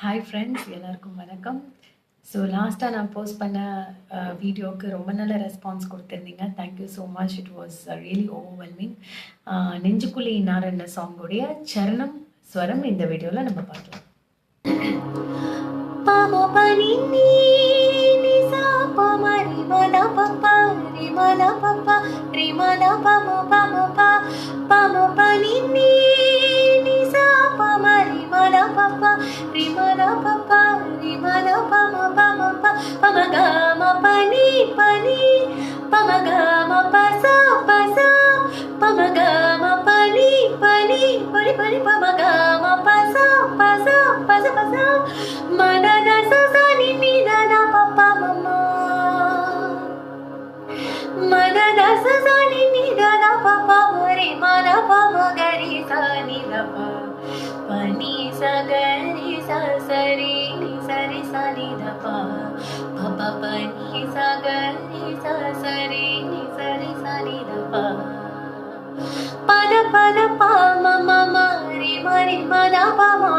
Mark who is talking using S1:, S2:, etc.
S1: Hi friends, எல்லாருக்கும் வணக்கம். So லாஸ்ட்டாக நான் போஸ்ட் பண்ண வீடியோவுக்கு ரொம்ப நல்ல ரெஸ்பான்ஸ் கொடுத்துருந்தீங்க. Thank you so much. It was really overwhelming. நெஞ்சுக்குழி இன்னார் சாங்கோடைய சரணம் ஸ்வரம் இந்த வீடியோவில் நம்ம பார்க்கலாம். Pani sa gari sa sari ni sari sa ni da pa pa pani sa gari sa sari ni sari sa ni da pa pa da pa ma ma ma ri ma da pa ma